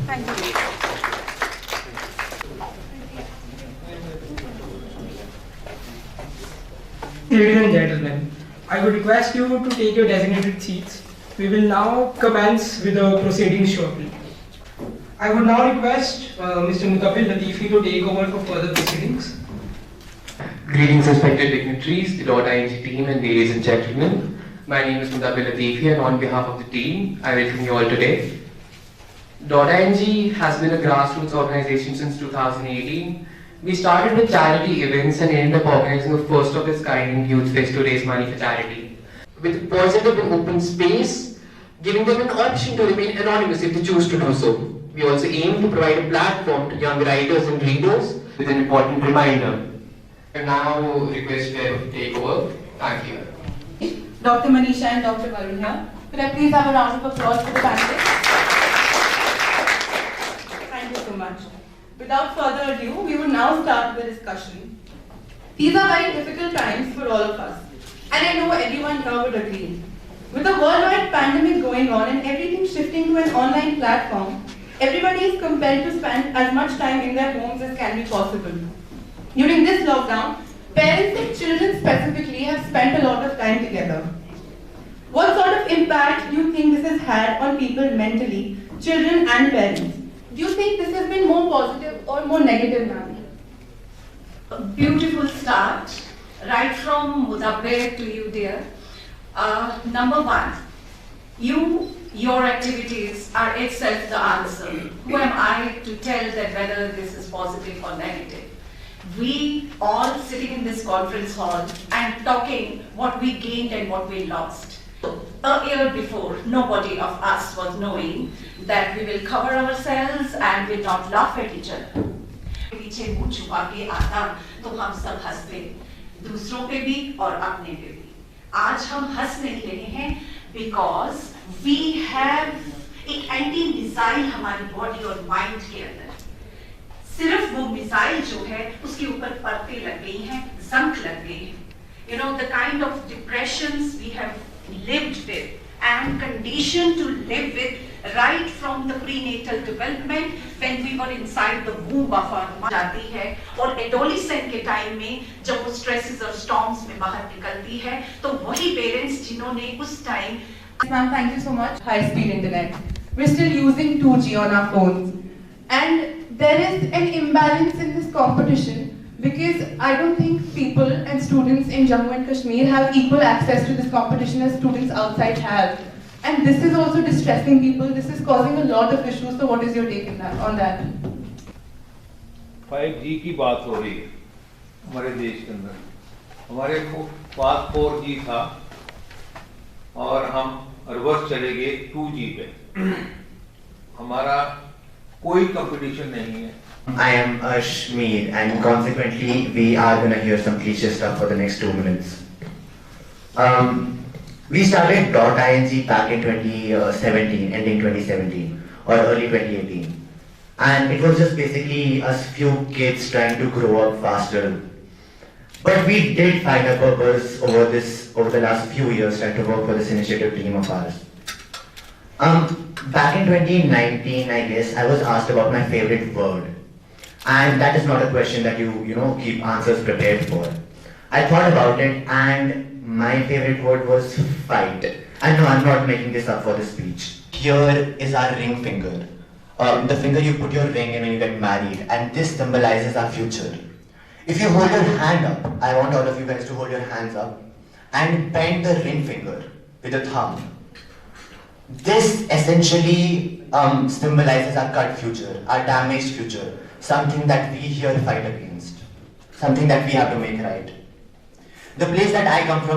Thank you. Ladies and gentlemen, I would request you to take your designated seats. We will now commence with the proceedings shortly. I would now request Mr. Mutabil Latifi to take over for further proceedings. Greetings, respected dignitaries, the .ing team, and ladies and gentlemen. My name is Mutabil Latifi, and on behalf of the team, I welcome you all today. .ing has been a grassroots organization since 2018. We started with charity events and ended up organizing a first of its kind youth fest to raise money for charity. With a positive and open space, giving them an option to remain anonymous if they choose to do so. We also aim to provide a platform to young writers and readers with an important reminder. I now request Web to take over. Thank you. Dr. Manisha and Dr. Varun here. Could I please have a round of applause for the panelists? Thank you so much. Without further ado, we will now start the discussion. These are very difficult times for all of us, and I know everyone here would agree. With a worldwide pandemic going on and everything shifting to an online platform, everybody is compelled to spend as much time in their homes as can be possible. During this lockdown, parents and children specifically have spent a lot of time together. What sort of impact do you think this has had on people mentally, children and parents? Do you think this has been more positive or more negative now? A beautiful start, right from Mudabbir to you, dear. Number one, your activities are itself the answer. Who am I to tell that whether this is positive or negative? We all sitting in this conference hall and talking what we gained and what we lost. A year before, nobody of us was knowing that we will cover ourselves and will not laugh at each other. पीछे मुंह छुपा के आता तो हम सब हंसते, दूसरों पे भी और अपने पे भी. आज हम हंस नहीं रहे हैं because we have एक एंटी मिसाइल हमारी बॉडी और माइंड के अंदर. सिर्फ वो मिसाइल जो है उसके ऊपर परतें लग गई हैं, जंग लग गई हैं. You know the kind of depressions we have lived with and conditioned to live with right from the prenatal development when we were inside the womb of our mother जाती है और adolescent के टाइम में जब वो stresses और storms में बाहर निकलती है तो वही parents जिन्होंने उस time. Ma'am, thank you so much. High-speed internet. We're still using 2G on our phones, and there is an imbalance in this competition. Because I don't think people and students in Jammu and Kashmir have equal access to this competition as students outside have. And this is also distressing people. This is causing a lot of issues. So what is your take on that? 5G की बात हो रही है हमारे देश के अंदर. हमारे पास 4G था और हम रिवर्स चले गए 2G पे. हमारा कोई कंपटीशन नहीं है. I am Ashmeer, and consequently we are going to hear some cliche stuff for the next 2 minutes. We started .ing back in 2017, ending 2017 or early 2018, and it was just basically us few kids trying to grow up faster. But we did find a purpose over the last few years trying to work for this initiative team of ours. Back in 2019, I guess, I was asked about my favorite word. And that is not a question that you keep answers prepared for. I thought about it, and my favorite word was fight. And no, I'm not making this up for the speech. Here is our ring finger. The finger you put your ring in when you get married, and this symbolizes our future. If you hold your hand up, I want all of you guys to hold your hands up and bend the ring finger with a thumb. This essentially symbolizes our cut future, our damaged future. Something that we here fight against, something that we have to make right. The place that I come from